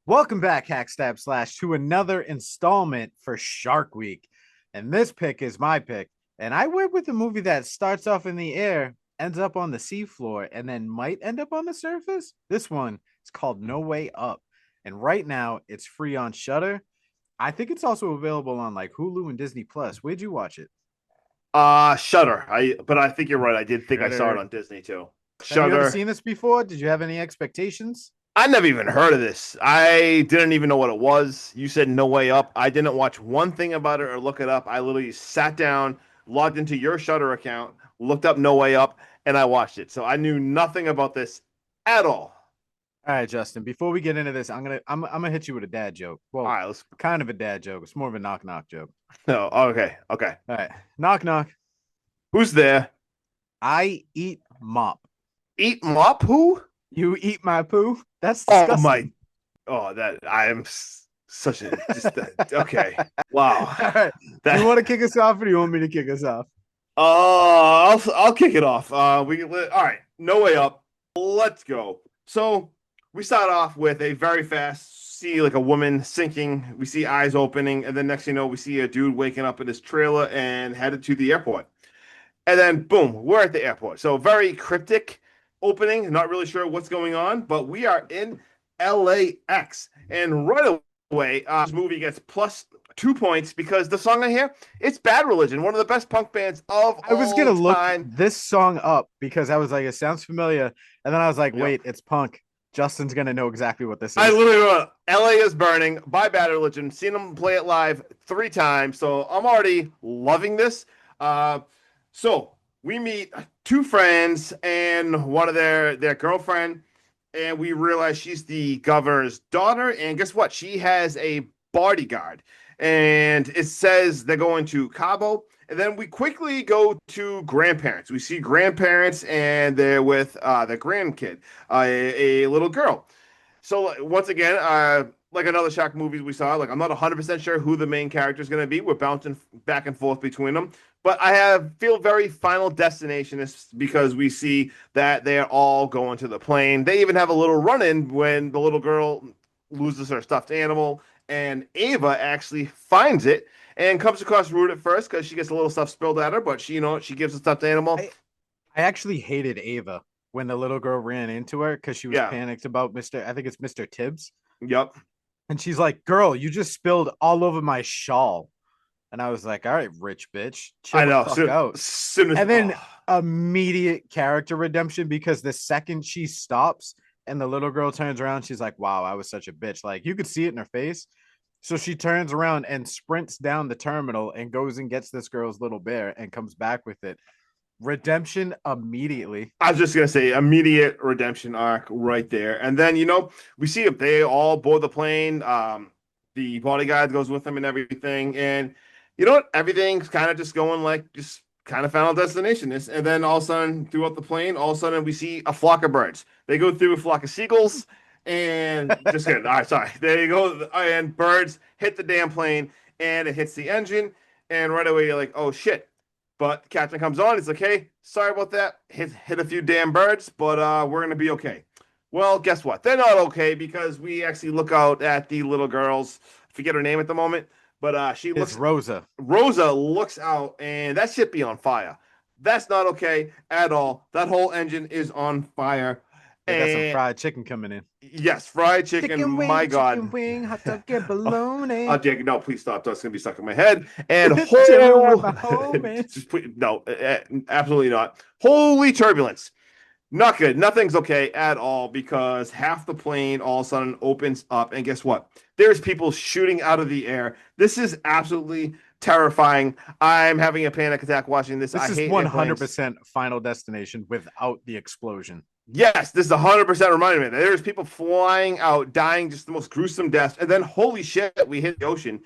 Welcome back, Hackstab Slash, to another installment for Shark Week. And this pick is my pick. And I went with a movie that starts off in the air, ends up on the seafloor, and then might end up on the surface. This one is called No Way Up. And right now, it's free on Shudder. I think it's also available on like Hulu and Disney Plus. Where'd you watch it? Shudder. But I think you're right. I did think I saw it Shudder. on Disney too. Have you ever Shudder. seen this before? Did you have any expectations? I never even heard of this. I didn't even know what it was. You said No Way Up. I didn't watch one thing about it or look it up. I literally sat down, logged into your Shudder account, looked up No Way Up, and I watched it. So I knew nothing about this at all. All right, Justin. Before we get into this, I'm gonna hit you with a dad joke. All Well, right, let's. kind of a dad joke. It's more of a knock knock joke. No, okay, okay. All right, knock knock. Who's there? I eat mop. Eat mop? Who? You eat my poo. That's Oh my! disgusting. Oh, that I am such a just okay. Wow. All right. Do you That want to kick us off, or do you want me to kick us off? I'll kick it off. All right. No Way Up. Let's go. So we start off with a very fast see like a woman sinking. We see eyes opening, and then next thing you know, we see a dude waking up in his trailer and headed to the airport. And then boom, we're at the airport. So very cryptic opening. Not really sure what's going on, but we are in LAX, and right away, this movie gets plus 2 points because the song I hear, it's Bad Religion, one of the best punk bands of I was gonna all look time. this song up because I was like, it sounds familiar, and then I was like, Yep. wait, it's punk. Justin's gonna know exactly what this I is. literally wrote LA is Burning by Bad Religion. Seen them play it live 3 times, so I'm already loving this. Uh, so we meet two friends and one of their girlfriend, and we realize she's the governor's daughter. And guess what? She has a bodyguard, and it says they're going to Cabo. And then we quickly go to grandparents. We see grandparents, and they're with their grandkid, a little girl. So once again, like another Shark movie we saw, like I'm not 100% sure who the main character is going to be. We're bouncing back and forth between them, but I have feel very Final Destinationists because we see that they're all going to the plane. They even have a little run-in when the little girl loses her stuffed animal, and Ava actually finds it and comes across rude at first because she gets a little stuff spilled at her, but she gives the stuffed animal. I I actually hated Ava when the little girl ran into her because she was Yeah, panicked about Mr. I think it's Mr. Tibbs. yep. And she's like, girl, you just spilled all over my shawl. And I was like, all right, rich bitch, chill I the know. fuck out. Soon as And then immediate character redemption because the second she stops and the little girl turns around, she's like, wow, I was such a bitch. Like you could see it in her face. So she turns around and sprints down the terminal and goes and gets this girl's little bear and comes back with it. Redemption immediately. I was just gonna say immediate redemption arc right there, and then we see if they all board the plane. The bodyguard goes with them and everything, and you know what? Everything's kind of just going like just kind of Final Destination is, and then all of a sudden throughout the plane, all of a sudden we see a flock of birds. They go through a flock of seagulls, and just kidding. All right, sorry. There you go, and birds hit the damn plane, and it hits the engine, and right away you're like, oh shit. But the captain comes on. He's like, "Hey, sorry about that. Hit a few damn birds, but we're gonna be okay." Well, guess what? They're not okay because we actually look out at the little girls. I forget her name at the moment, but she It's looks. Rosa. Rosa looks out, and that shit be on fire. That's not okay at all. That whole engine is on fire, They got some and fried chicken coming in. yes, fried chicken. My Chicken God. wing, hot dog and Oh, bologna. Jake, no, please stop. That's gonna be stuck in my head. And Chilling with whole, my homies. just put, no, absolutely not. Holy turbulence. Not good. Nothing's okay at all because half the plane all of a sudden opens up, and guess what? There's people shooting out of the air. This is absolutely terrifying. I'm having a panic attack watching this. This I is hate airplanes. 100% Final Destination without the explosion. Yes, this is 100% reminding me that there's people flying out, dying just the most gruesome deaths, and then holy shit, we hit the ocean.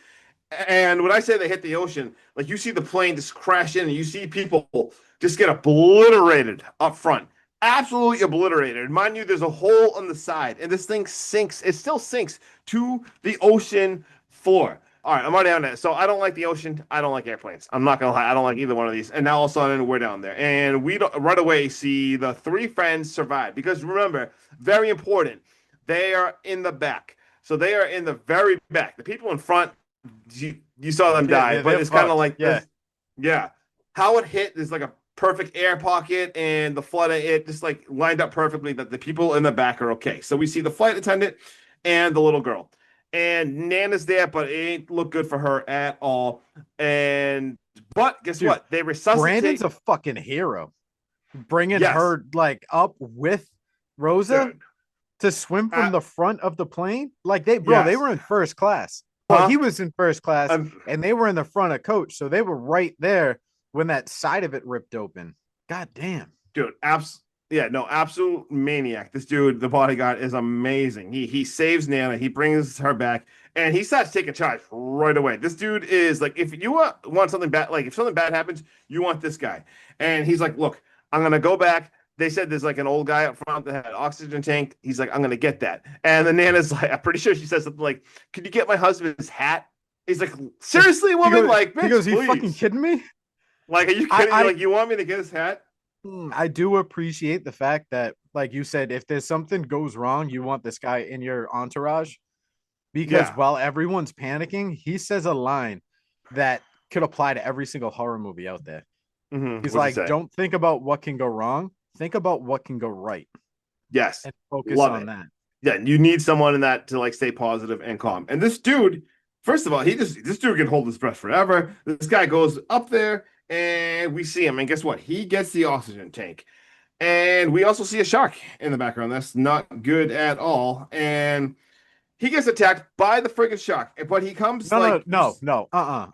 And when I say they hit the ocean, like you see the plane just crash in, and you see people just get obliterated up front, absolutely obliterated. Mind you, there's a hole on the side, and this thing sinks. It still sinks to the ocean floor. All right, I'm already on that. So I don't like the ocean. I don't like airplanes. I'm not gonna lie. I don't like either one of these. And now all of a sudden we're down there, and we don't, right away see the three friends survive because remember, very important, they are in the back. So they are in the very back. The people in front, you saw them Yeah, die, but they're it's kind of fucked. like Yeah. this. Yeah. How it hit is like a perfect air pocket, and the flood of it just like lined up perfectly that the people in the back are okay. So we see the flight attendant and the little girl. And Nana's there, but it ain't look good for her at all. And but guess Dude, what? They Brandon's resuscitate. a fucking hero. Bringing Yes, her like up with Rosa dude. to swim Uh, from the front of the plane. Like they yes. were in first class. Well, Huh? he was in first class Um, and they were in the front of coach. So they were right there when that side of it ripped open. God damn. dude, yeah, no, absolute maniac. This dude, the bodyguard, is amazing. He saves Nana, he brings her back, and he starts taking charge right away. This dude is like, if you want something bad, like if something bad happens, you want this guy. And he's like, look, I'm gonna go back. They said there's like an old guy up front that had an oxygen tank. He's like, I'm gonna get that. And the Nana's like, I'm pretty sure she says something like, could you get my husband's hat? He's like, seriously, woman? Like, He goes, bitch, you fucking please. kidding me? Like, are you I, kidding me? I Like, you want me to get his hat? I do appreciate the fact that, like you said, if there's something goes wrong, you want this guy in your entourage because Yeah. while everyone's panicking, he says a line that could apply to every single horror movie out there. He's What'd you like, say? don't think about what can go wrong, think about what can go right Yes. and focus Love on it. that. Yeah, you need someone in that to like stay positive and calm. And this dude, first of all, this dude can hold his breath forever. This guy goes up there and we see him. And guess what? He gets the oxygen tank. And we also see a shark in the background. That's not good at all. And he gets attacked by the friggin' shark. But he comes No, no, like no, no, uh,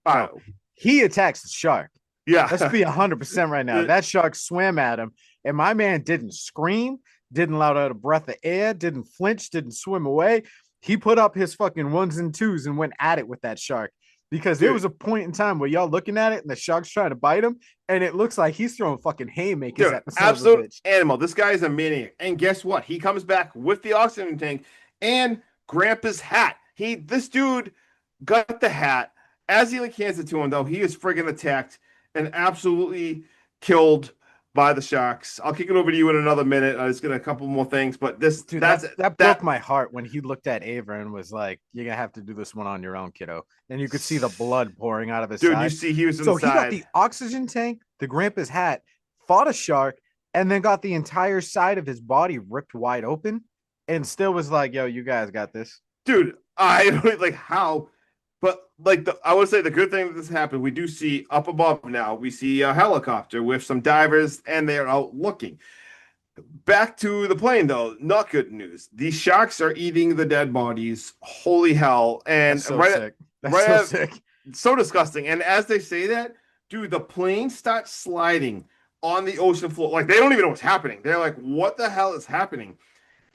no. He attacks the shark. Let's yeah. be 100% right now. That shark swam at him, and my man didn't scream, didn't let out a breath of air, didn't flinch, didn't swim away. He put up his fucking ones and twos and went at it with that shark because there was dude, a point in time where y'all looking at it and the shark's trying to bite him, and it looks like he's throwing fucking haymakers dude, at the son of a absolute bitch. animal. This guy is a maniac. And guess what? He comes back with the oxygen tank and Grandpa's hat. This dude got the hat. As he like hands it to him, though, he is friggin' attacked and absolutely killed by the sharks. I'll kick it over to you in another minute. I just got a couple more things, but Dude, that's that broke that my heart when he looked at Ava and was like, "You're gonna have to do this one on your own, kiddo." And you could see the blood pouring out of his dude. You side. see, he was So he got inside. the oxygen tank, the grandpa's hat, fought a shark, and then got the entire side of his body ripped wide open, and still was like, "Yo, you guys got this." Dude, I don't like how, but like I would say the good thing that this happened, we do see up above now, we see a helicopter with some divers and they're out looking. Back to the plane though, not good news. These sharks are eating the dead bodies. Holy hell. That's And so sick. That's right so at, sick. so disgusting. And as they say that, dude, the plane starts sliding on the ocean floor. Like they don't even know what's happening. They're like, what the hell is happening?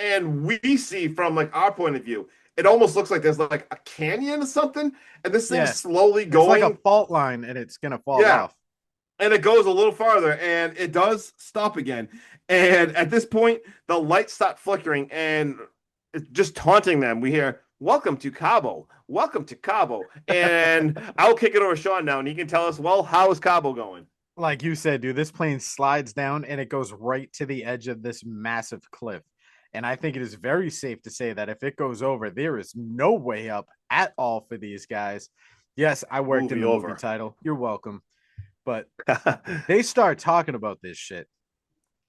And we see from like our point of view, it almost looks like there's like a canyon or something, and this thing's Yeah, slowly it's like a going. fault line, and it's gonna fall Yeah, off. and it goes a little farther, and it does stop again. And at this point, the lights start flickering, and it's just taunting them. We hear, "Welcome to Cabo, welcome to Cabo," and I'll kick it over to Sean now, and he can tell us, well, how is Cabo going? Like you said, dude, this plane slides down and it goes right to the edge of this massive cliff. And I think it is very safe to say that if it goes over, there is no way up at all for these guys. Yes, I worked in Movie the movie over. title. You're welcome. But they start talking about this shit.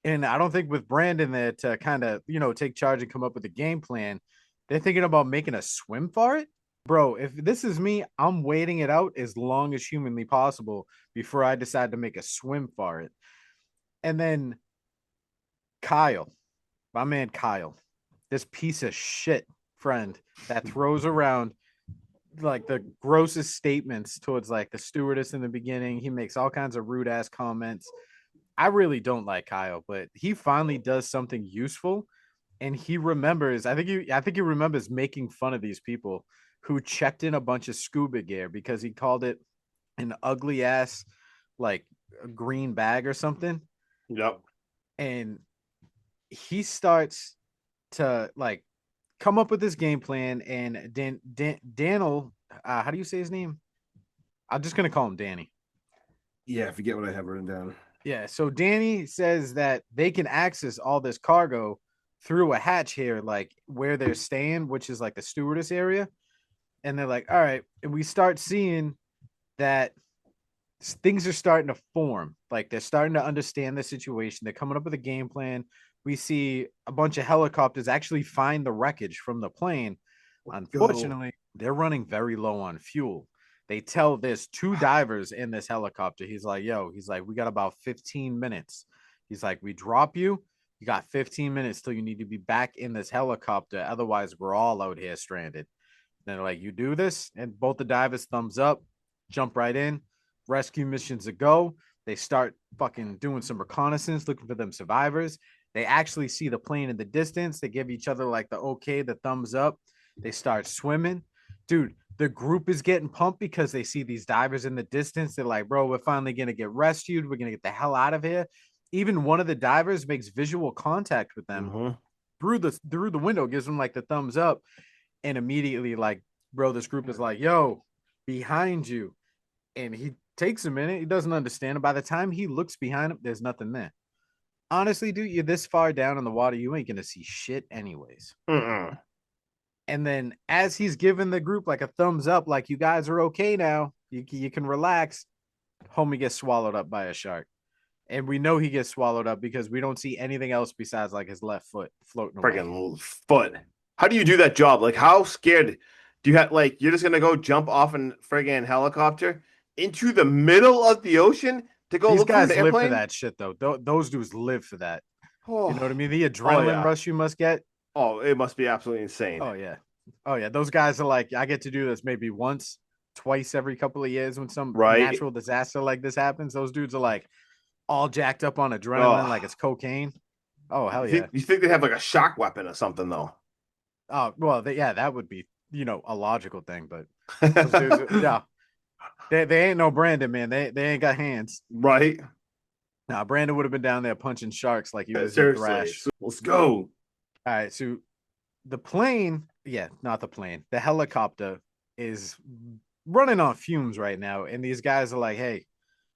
And I don't think with Brandon there to kind of, take charge and come up with a game plan, they're thinking about making a swim for it. Bro, if this is me, I'm waiting it out as long as humanly possible before I decide to make a swim for it. And then Kyle, my man Kyle, this piece of shit friend that throws around like the grossest statements towards like the stewardess in the beginning. He makes all kinds of rude ass comments. I really don't like Kyle, but he finally does something useful and he remembers, I think he remembers making fun of these people who checked in a bunch of scuba gear because he called it an ugly ass like a green bag or something. Yep. And he starts to like come up with this game plan and Daniel, how do you say his name? I'm just gonna call him Danny. Yeah, I forget what I have written down. Yeah, so Danny says that they can access all this cargo through a hatch here, like where they're staying, which is like the stewardess area. And they're like, all right. And we start seeing that things are starting to form. Like they're starting to understand the situation. They're coming up with a game plan. We see a bunch of helicopters actually find the wreckage from the plane. Go. Unfortunately, they're running very low on fuel. They tell there's two divers in this helicopter. He's like, yo, he's like, we got about 15 minutes. He's like, we drop you. You got 15 minutes till you need to be back in this helicopter. Otherwise, we're all out here stranded. And they're like, you do this? And both the divers thumbs up, jump right in. Rescue missions a go. They start fucking doing some reconnaissance, looking for them survivors. They actually see the plane in the distance. They give each other like the okay, the thumbs up. They start swimming. Dude, the group is getting pumped because they see these divers in the distance. They're like, bro, we're finally going to get rescued. We're going to get the hell out of here. Even one of the divers makes visual contact with them through the window, gives them like the thumbs up. And immediately, like, bro, this group is like, yo, behind you. And he takes a minute. He doesn't understand. And by the time he looks behind him, there's nothing there. Honestly, dude, you're this far down in the water, you ain't gonna see shit anyways. Mm-mm. And then as he's giving the group like a thumbs up, like you guys are okay now, you can relax. Homie gets swallowed up by a shark, and we know he gets swallowed up because we don't see anything else besides like his left foot floating away. Freaking foot. How do you do that job? Like, how scared do you have? Like, you're just gonna go jump off in friggin' helicopter into the middle of the ocean to go These look for guys an live for airplane? that shit though. Those dudes live for that. Oh, You know what I mean? The adrenaline yeah. rush you must get. Oh, it must be absolutely insane. Oh yeah. Oh yeah. Those guys are like, I get to do this maybe once, twice every couple of years when some Right? natural disaster like this happens. Those dudes are like all jacked up on adrenaline, Oh, like it's cocaine. Oh hell you yeah. think they'd have like a shock weapon or something though? Oh well, yeah, that would be a logical thing, but those dudes, yeah, they ain't no Brandon, man. They ain't got hands. Right? Now Brandon would have been down there punching sharks like he was in Seriously. Thrash. So let's go. All right, so the plane, yeah, not the plane, the helicopter is running on fumes right now, and these guys are like, "Hey,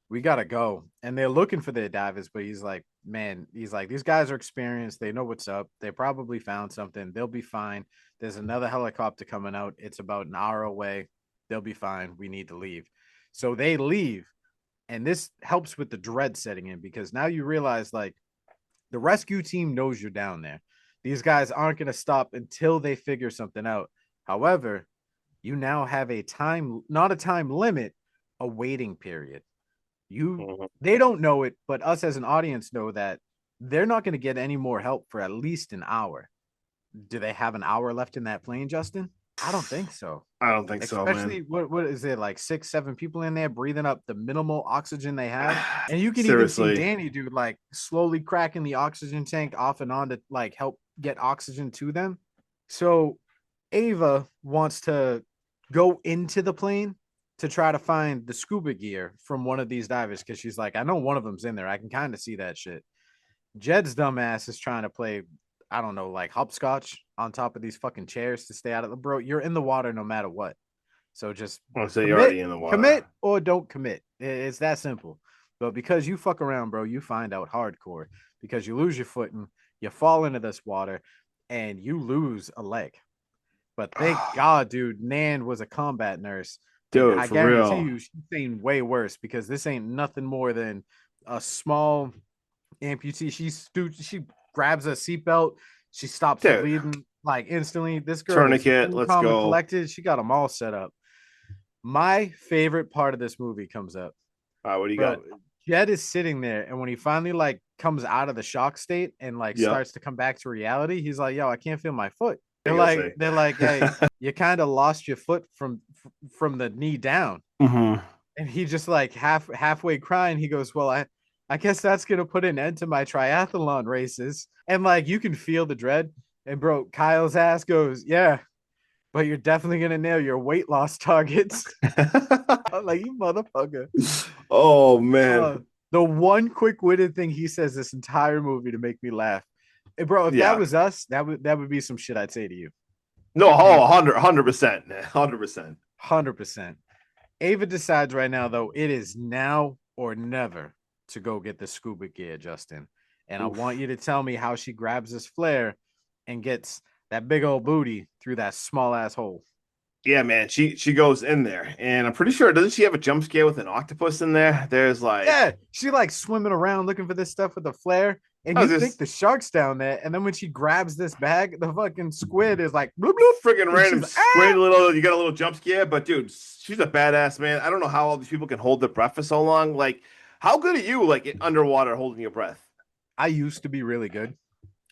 we gotta go," and they're looking for their divers, but he's like, "Man, he's like, these guys are experienced. They know what's up. They probably found something. They'll be fine. There's another helicopter coming out. It's about an hour away. They'll be fine. We need to leave." So they leave, and this helps with the dread setting in because now you realize like the rescue team knows you're down there. These guys aren't going to stop until they figure something out. However, you now have a time, not a time limit, a waiting period. You Mhm. They don't know it, but us as an audience know that they're not going to get any more help for at least an hour. Do they have an hour left in that plane, Justin? I don't think so. I don't think so, Especially man. what is it like 6, 7 people in there breathing up the minimal oxygen they have, and you can even see Seriously. Danny dude like slowly cracking the oxygen tank off and on to like help get oxygen to them. So Ava wants to go into the plane to try to find the scuba gear from one of these divers because she's like, I know one of them's in there. I can kind of see that shit. Jed's dumbass is trying to play, I don't know, like hopscotch on top of these fucking chairs to stay out of the bro. You're in the water no matter what. So just Oh, so you're already in the water. commit or don't commit. It's that simple. But because you fuck around, bro, you find out hardcore because you lose your footing, you fall into this water, and you lose a leg. But thank God, dude, Nan was a combat nurse. And Dude, I for guarantee real. you, she's seen way worse because this ain't nothing more than a small amputee. She grabs a seatbelt. She stops the Dude, bleeding like instantly. This girl is tourniquet, cool, let's calm, and go. collected. She got them all set up. My favorite part of this movie comes up. All right, what do you Bro, got? Jed is sitting there, and when he finally like comes out of the shock state and like Yep. starts to come back to reality, he's like, "Yo, I can't feel my foot." What are you They're like, "Hey, you kind of lost your foot from the knee down," Mhm. and he just like halfway crying. He goes, "Well, I guess that's gonna put an end to my triathlon races," and like you can feel the dread. And bro, Kyle's ass goes, "Yeah, but you're definitely gonna nail your weight loss targets." I'm like, you motherfucker. Oh man. The one quick-witted thing he says this entire movie to make me laugh. Hey, bro, if that Yeah. was us, that would be some shit I'd say to you. No, 100%. 100%. 100%. Ava decides right now, though, it is now or never to go get the scuba gear, Justin. And I Oof. want you to tell me how she grabs this flare and gets that big old booty through that small ass hole. Yeah, man, she goes in there, and I'm pretty sure doesn't she have a jump scare with an octopus in there? There's Yeah, like she like swimming around looking for this stuff with a flare, and I you was think just the shark's down there, and then when she grabs this bag, the fucking squid is like bloop bloop, freaking and random she's like, ah. squid little. You got a little jump scare, but dude, she's a badass, man. I don't know how all these people can hold their breath for so long. Like, how good are you like underwater holding your breath? I used to be really good.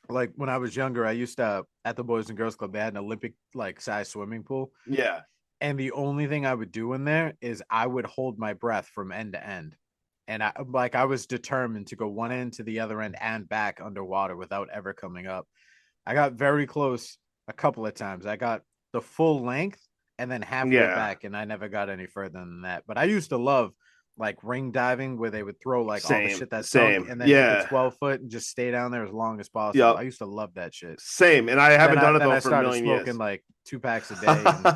Like when I was younger, I used to at the Boys and Girls Club, they had an Olympic like size swimming pool. Yeah, And the only thing I would do in there is I would hold my breath from end to end. And I was determined to go one end to the other end and back underwater without ever coming up. I got very close a couple of times. I got the full length and then halfway yeah, back, and I never got any further than that. But I used to love like ring diving where they would throw like all the same, shit that sunk same. and then hit the Yeah, 12 foot and just stay down there as long as possible. I yep, used to love that shit. same. And I Then haven't I done it then though I for a started million smoking years. like 2 packs a day, and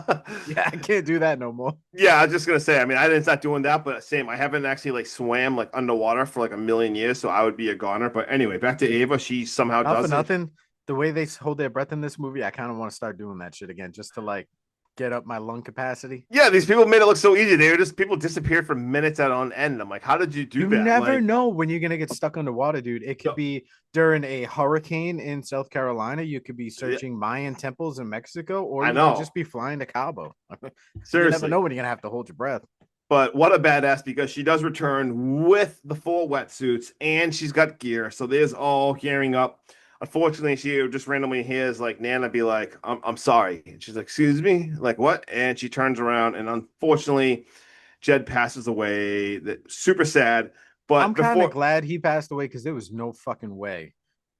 yeah, I can't do that no more. Yeah, I was just gonna say. I mean, I didn't start doing that, but same. I haven't actually like swam like underwater for like a million years, so I would be a goner. But anyway, back to Ava. She somehow Not for does it. nothing. The way they hold their breath in this movie, I kind of want to start doing that shit again just to like get up my lung capacity. Yeah, these people made it look so easy. They were just people disappeared for minutes at on end. I'm like, how did you do You that? never Like, know when you're gonna get stuck underwater, dude. It could yo, be during a hurricane in South Carolina. You could be yeah, searching Mayan temples in Mexico, or I you could know, just be flying to Cabo. You never seriously. know when you're gonna have to hold your breath. But what a badass because she does return with the full wetsuits and she's got gear. So there's all gearing up. Unfortunately, she just randomly hears like Nana be like, I'm sorry. And she's like, excuse me? Like what? And she turns around and unfortunately, Jed passes away. That super sad. I'm But kind of before, glad he passed away because there was no fucking way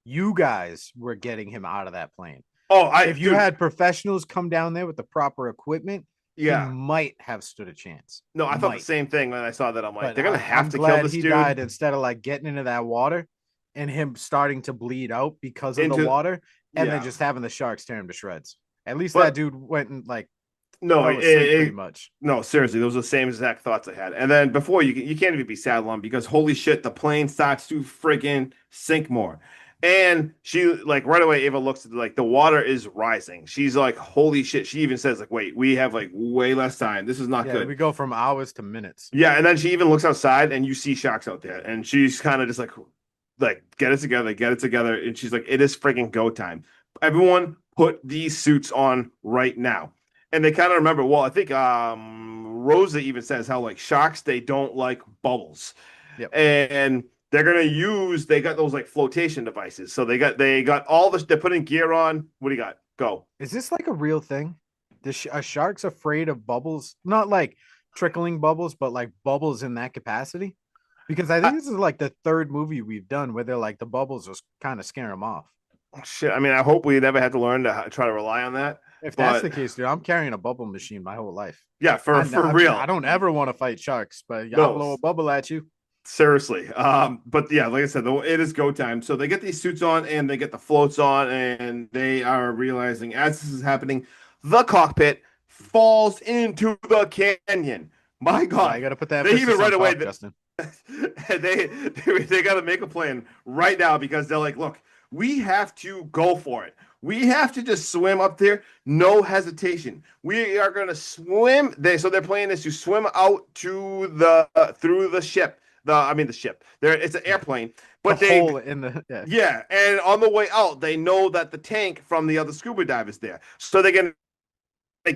you guys were getting him out of that plane. oh, I, If you dude, had professionals come down there with the proper equipment, he yeah. might have stood a chance. No, I thought the Might. same thing when I saw that. I'm like, But they're gonna have I'm to kill glad this he dude died instead of like getting into that water and him starting to bleed out because of the into, water and then yeah. just having the sharks tear him to shreds. At least that But dude went and like no, fell asleep pretty much. no, seriously, those are the same exact thoughts I had. And then before you can't even be sad long because holy shit, the plane starts to friggin' sink more. And she like right away, Ava looks at like the water is rising. She's like, holy shit. She even says, like, wait, we have like way less time. This is not Yeah, good. we go from hours to minutes. Yeah, and then she even looks outside and you see sharks out there, and she's kind of just like, get it together, get it together. And she's like, it is friggin' go time. Everyone put these suits on right now. And they kind of remember, well, I think Rosa even says how like sharks, they don't like bubbles. Yep. And they're gonna use they got those like flotation devices. So they got all this, they're putting gear on. What do you got? Go. Is this like a real thing? Are sharks afraid of bubbles? Not like trickling bubbles, but like bubbles in that capacity? Because I I, think this is like the third movie we've done where they're like the bubbles just kind of scare them off. shit. I mean, I hope we never have to learn to try to rely on that. If that's But the case, dude, I'm carrying a bubble machine my whole life. yeah, for I real. don't ever want to fight sharks, but I'll No, blow a bubble at you. seriously. But yeah, like I said, though, it is go time. So they get these suits on and they get the floats on, and they are realizing as this is happening, the cockpit falls into the canyon. My Yeah, I God. got to put the They even emphasis on right away top, Justin. they got to make a plan right now because they're like, look, we have to go for it. We have to just swim up there, no hesitation. We are going to swim. They're playing this to swim out to the through the ship. The ship. There, it's an airplane, The but they hole in the yeah. yeah, and on the way out, they know that the tank from the other scuba dive is there, so they're gonna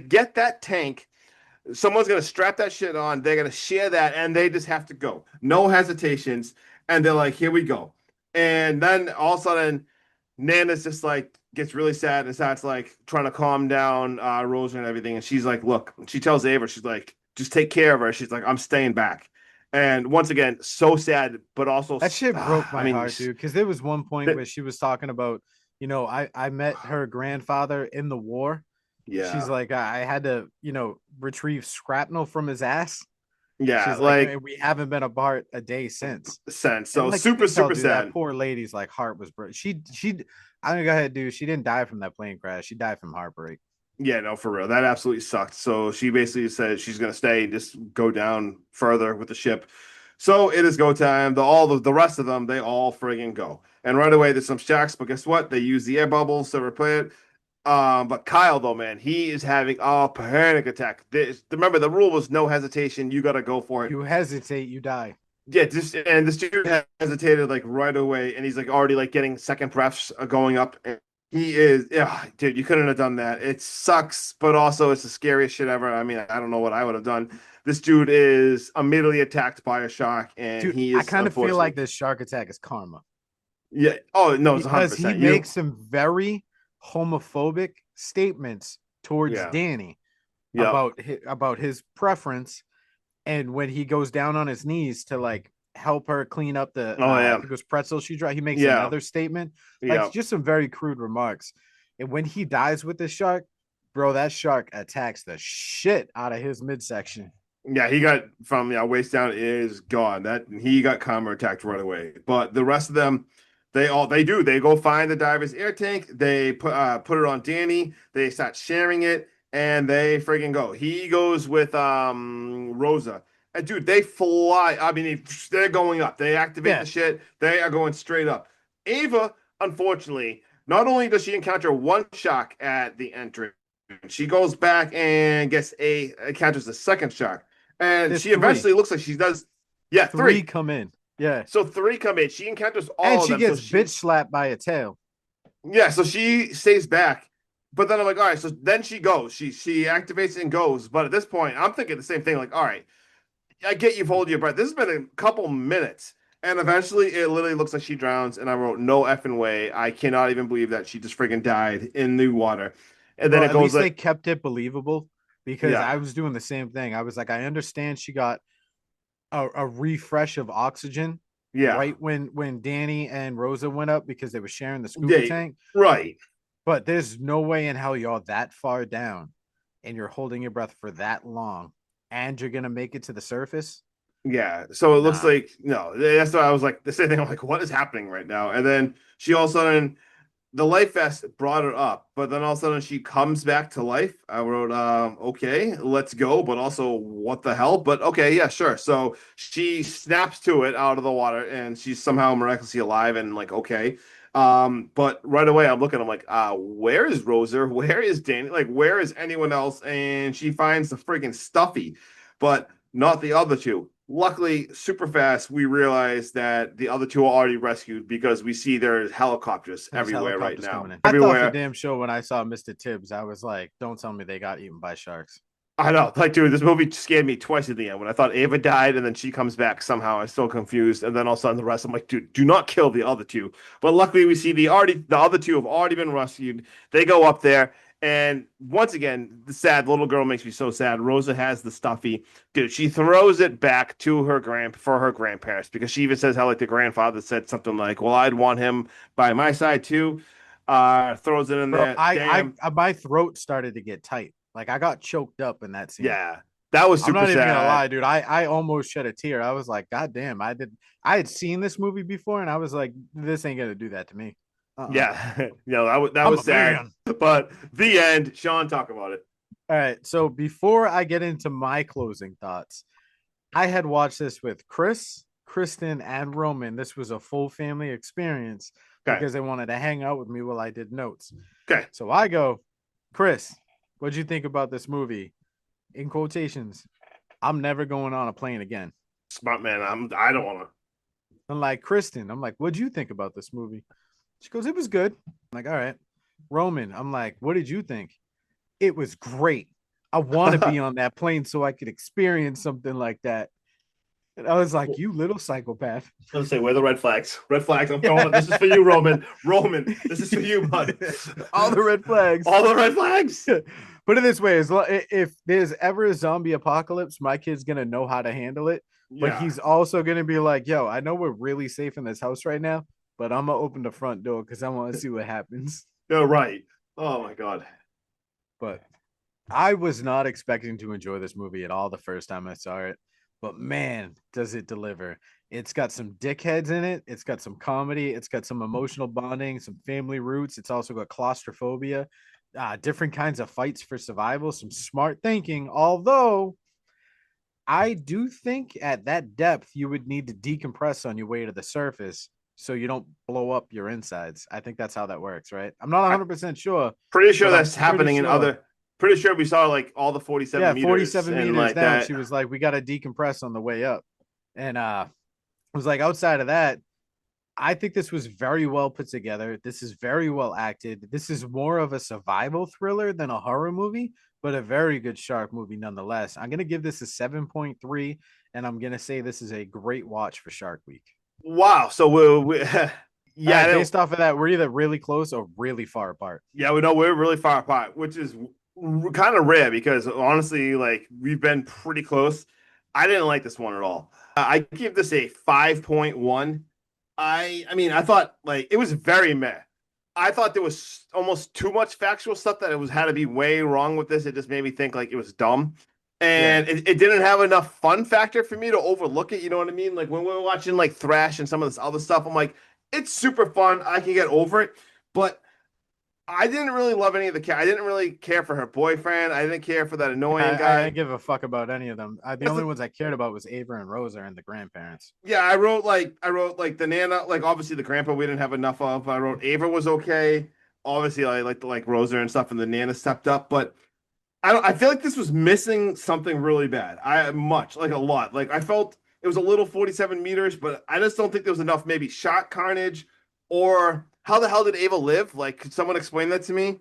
get that tank. Someone's gonna strap that shit on. They're gonna share that, and they just have to go. No hesitations. And they're like, "Here we go." And then all of a sudden, Nana's just like gets really sad and starts like trying to calm down Rosa and everything. And she's like, "Look," she tells Ava, she's like, "Just take care of her." She's like, "I'm staying back." And once again, so sad, but also, That shit broke I my mean, heart, dude. Because there was one point where she was talking about, I met her grandfather in the war. She's yeah, like, I had to, retrieve shrapnel from his ass. yeah, She's like, like "And we haven't been apart a day since." sense. And So like you super, could tell, super dude, that sad. poor lady's like heart was broken. I'm gonna go ahead, dude. She didn't die from that plane crash. She died from heartbreak. Yeah, no, for real. That absolutely sucked. So she basically said she's gonna stay and just go down further with the ship. So it is go time. The rest of them, they all friggin' go. And right away, there's some sharks, but guess what? They use the air bubbles to replay it. But Kyle, though, man, he is having a panic attack. Remember, the rule was no hesitation. You got to go for it. You hesitate, you die. Yeah, this dude hesitated like right away, and he's like already like getting second breaths going up. And he is, yeah, dude, you couldn't have done that. It sucks, but also it's the scariest shit ever. I mean, I don't know what I would have done. This dude is immediately attacked by a shark, and Dude, he I is kind of feel unfortunately, like this shark attack is karma yeah. Oh no, it's because he 100%. You, makes some very homophobic statements towards yeah, Danny yeah. about his preference, and when he goes down on his knees to like help her clean up the Oh I yeah, think it was pretzel she dropped, he makes yeah, another statement, like yeah, just some very crude remarks. And when he dies with the shark, bro, that shark attacks the shit out of his midsection. yeah. He got from waist down is gone. That he got karma attacked right away. But the rest of them, they go find the diver's air tank. They put it on Danny. They start sharing it, and they freaking go. He goes with Rosa. And dude, they fly. I mean, they're going up. They activate Yeah, the shit. They are going straight up. Ava, unfortunately, not only does she encounter one shark at the entrance, she goes back and encounters the second shark. And there's she three. eventually looks like she does. Yeah, Three three. come in. Yeah. So three come in. She encounters And all of she them. So gets bitch she, slapped by a tail. yeah, so she stays back. But then I'm like, all right. So then she goes. She activates and goes. But at this point, I'm thinking the same thing. Like, all right, I get you've hold your breath. This has been a couple minutes, and eventually it literally looks like she drowns. And I wrote, no effing way. I cannot even believe that she just freaking died in the water. And then Well, it at goes least they like, kept it believable because yeah, I was doing the same thing. I was like, I understand she got a refresh of oxygen yeah, right when Danny and Rosa went up because they were sharing the scuba yeah, tank. right. But there's no way in hell y'all that far down and you're holding your breath for that long and you're gonna make it to the surface. Yeah, so it looks Nah. like no. That's why I was like the same thing. I'm like, what is happening right now? And then she all of a sudden, the life vest brought her up, but then all of a sudden she comes back to life. I wrote, okay, let's go, but also what the hell? But okay, yeah, sure. So she snaps to it out of the water, and she's somehow miraculously alive, and like okay. But right away I'm looking, I'm like, where is Rosa? Where is Danny? Like, where is anyone else? And she finds the freaking Stuffy, but not the other two. Luckily, super fast, we realize that the other two are already rescued because we see there's helicopters There's everywhere right helicopters now. coming in. I thought for Everywhere. damn sure when I saw Mr. Tibbs, I was like, don't tell me they got eaten by sharks. I know, like, dude, this movie scared me twice at the end when I thought Ava died and then she comes back somehow. I'm still confused. And then all of a sudden, the rest, I'm like, dude, do not kill the other two. But luckily, we see the other two have already been rescued. They go up there. And once again, the sad little girl makes me so sad. Rosa has the Stuffy. Dude, she throws it back to for her grandparents because she even says how like the grandfather said something like, well, I'd want him by my side too. Throws it in Bro, there. Damn. my throat started to get tight. Like I got choked up in that scene. Yeah. That was I'm super not even gonna sad. lie, dude. I almost shed a tear. I was like, God damn, I had seen this movie before, and I was like, this ain't gonna do that to me. Yeah, that I'm was a sad. man. But the end, Sean, talk about it. All right. So before I get into my closing thoughts, I had watched this with Chris, Kristen, and Roman. This was a full family experience Okay, because they wanted to hang out with me while I did notes. okay, So I go, Chris, what'd you think about this movie? In quotations, I'm never going on a plane again. smart man. I don't want to. I'm like, Kristen, I'm like, what'd you think about this movie? She goes, it was good. I'm like, all right. Roman, I'm like, what did you think? It was great. I want to be on that plane so I could experience something like that. And I was like, you little psychopath. Let's say where are the red flags? Red flags. I'm Yeah. throwing it. This is for you, Roman. Roman, this is for you, bud. All the red flags. All the red flags. Put it this way: if there's ever a zombie apocalypse, my kid's gonna know how to handle it. But Yeah, he's also gonna be like, "Yo, I know we're really safe in this house right now, but I'm gonna open the front door because I want to see what happens." you're right. Oh my god. But I was not expecting to enjoy this movie at all the first time I saw it. But man, does it deliver. It's got some dickheads in it. It's got some comedy. It's got some emotional bonding, some family roots. It's also got claustrophobia, different kinds of fights for survival, some smart thinking. Although I do think at that depth, you would need to decompress on your way to the surface. so you don't blow up your insides. I think that's how that works, right? I'm not I 100% sure, pretty sure but I'm that's pretty happening in sure. other. Pretty sure we saw like all the 47 Yeah, meters 47 and meters like down, that. she was like, "We got to decompress on the way up," and I was like, outside of that, I think this was very well put together. This is very well acted. This is more of a survival thriller than a horror movie, but a very good shark movie nonetheless. I'm going to give this a 7.3, and I'm going to say this is a great watch for Shark Week. Wow. So we All yeah, right, based off of that, we're either really close or really far apart. yeah, we know we're really far apart, which is kind of rare because honestly, like we've been pretty close. I didn't like this one at all. I give this a 5.1. I mean, I thought like it was very meh. I thought there was almost too much factual stuff that it was had to be way wrong with this. It just made me think like it was dumb. Yeah. And it didn't have enough fun factor for me to overlook it. You know what I mean? Like when we were watching like Thrash and some of this other stuff, I'm like, it's super fun. I can get over it. But I didn't really love any of the I didn't really care for her boyfriend. I didn't care for that annoying I guy. didn't give a fuck about any of them. The That's only the, ones I cared about was Ava and Rosa and the grandparents. yeah, I wrote like the Nana, like obviously the grandpa we didn't have enough of. I wrote Ava was okay. Obviously I like the like Rosa and stuff and the Nana stepped up, but I feel like this was missing something really bad. Like a lot. Like I felt it was a little 47 meters, but I just don't think there was enough maybe shot carnage or how the hell did Ava live? Like could someone explain that to me?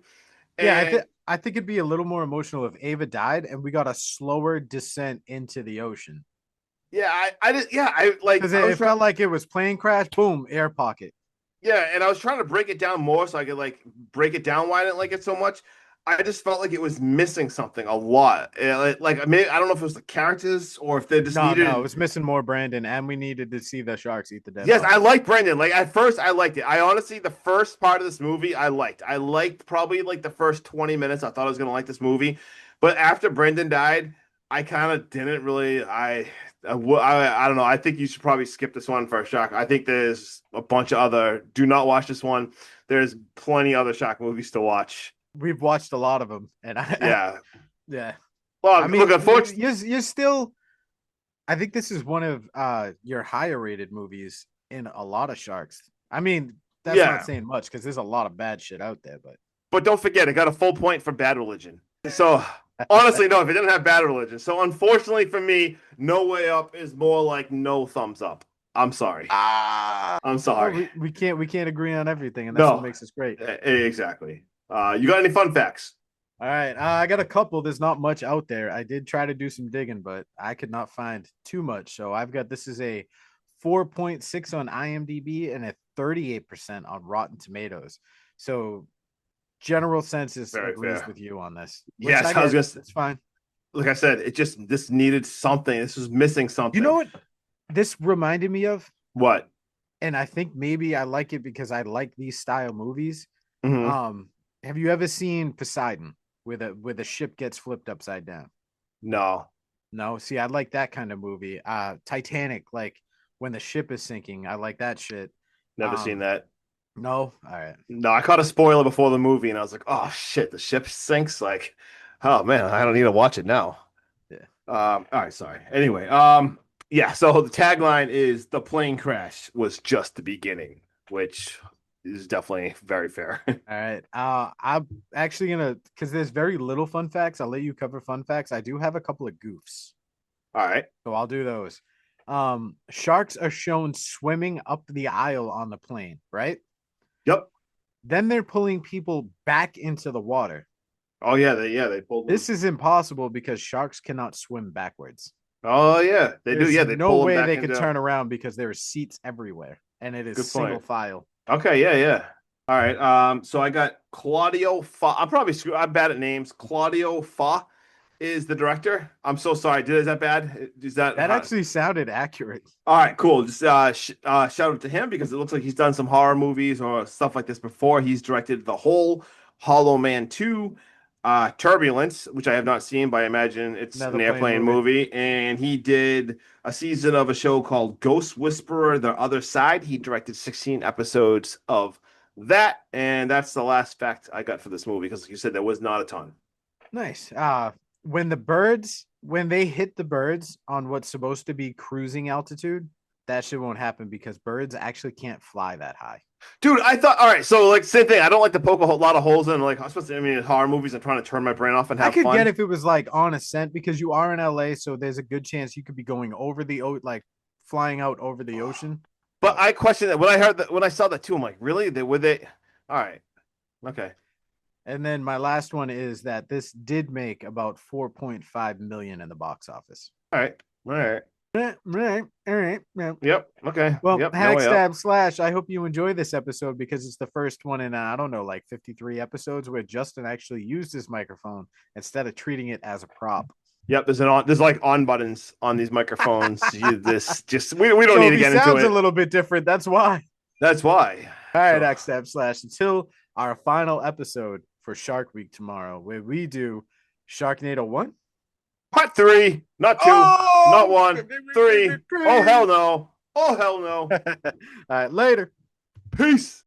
Yeah, And I think it'd be a little more emotional if Ava died and we got a slower descent into the ocean. yeah, I did yeah, I like Because I was it trying felt like it was plane crash, boom, air pocket. yeah, and I was trying to break it down more so I could like break it down why I didn't like it so much. I just felt like it was missing something a lot. Like maybe I don't know if it was the characters or if they just No, it needed. was missing more Brandon, and we needed to see the sharks eat the dead Yes, I bodies. like Brendan. Like at first, I liked it. I honestly, the first part of this movie, I liked. I liked probably like the first 20 minutes. I thought I was gonna like this movie, but after Brendan died, I kind of didn't really. I don't know. I think you should probably skip this one for a shock. I think there's a bunch of other. Do not watch this one. There's plenty other shock movies to watch. We've watched a lot of them, and Yeah. yeah, Well, I look, mean, unfortunately, you're still. I think this is one of your higher rated movies in a lot of sharks. I mean, that's not yeah. saying much because there's a lot of bad shit out there, but But don't forget, it got a full point for Bad Religion. So honestly, no, if it didn't have Bad Religion. So unfortunately for me, No Way Up is more like no thumbs up. I'm sorry. I'm well, sorry. we can't agree on everything, and that's what No, makes us great. exactly. You got any fun facts? All right, I got a couple. There's not much out there. I did try to do some digging, but I could not find too much. So I've got this is a 4.6 on IMDb and a 38% on Rotten Tomatoes. So general census Very agrees fair. with you on this, which Yes, I I was get. just It's fine. like I said, it just this needed something. This was missing You know something. what this reminded me of? What? And I think maybe I like it because I like these style movies. Hmm. Um, have you ever seen Poseidon where the ship gets flipped upside down? No, No, see, I like that kind of movie. Titanic, like when the ship is sinking, I like that shit. never seen Um, that. no, all right. No, I caught a spoiler before the movie, and I was like, "Oh shit, the ship sinks!" Like, oh man, I don't need to watch it now. Yeah. All right, sorry. Anyway, yeah. So the tagline is "The plane crash was just the beginning," which is definitely very fair. All right. I'm actually gonna because there's very little fun facts. I'll let you cover fun facts. I do have a couple of goofs, All right. so I'll do those. Sharks are shown swimming up the aisle on the plane, right? Yep. Then they're pulling people back into the water. Oh yeah, they pulled them. This is impossible because sharks cannot swim backwards. Oh yeah, they do. There's Yeah, they no pull them way back they could into. turn around because there are seats everywhere and it is Good single point. file. Okay, yeah, yeah. All right. So I got Claudio Fa. I'm bad at names. Claudio Fa is the director. I'm so sorry. Is that bad? Is that That actually sounded accurate. all right? Cool. Just shout out to him because it looks like he's done some horror movies or stuff like this before. He's directed The Hole, Hollow Man 2, Turbulence, which I have not seen, but I imagine it's an Another plane airplane movie. movie. And he did a season of a show called Ghost Whisperer: The Other Side. He directed 16 episodes of that, and that's the last fact I got for this movie because, like you said, there was not a ton. Nice. When they hit the birds on what's supposed to be cruising altitude, that shit won't happen because birds actually can't fly that high. Dude, I thought, all right, so like same thing. I don't like to poke a whole lot of holes in. Like, I'm supposed to, I mean, in horror movies, I'm trying to turn my brain off and I have could get fun. if it was like on ascent because you are in LA, so there's a good chance you could be going over the like flying out over the ocean. But I questioned that when I heard that, when I saw that too. I'm like, really? They would they? All right, okay, And then my last one is that this did make about 4.5 million in the box office. all right, all right. Right. All right. Yeah. Yep. Okay. Well, Yep. No hack way up. stab slash. I hope you enjoy this episode because it's the first one in I don't know, like 53 episodes where Justin actually used his microphone instead of treating it as a prop. Yep. There's like on buttons on these microphones. This just we don't So need if to he get into sounds a it. little bit different, that's why. That's why. All right, So, hack stab slash. Until our final episode for Shark Week tomorrow, where we do Sharknado 1. part three, not two, not one, three. Oh hell no. Oh hell no. All right, later. Peace.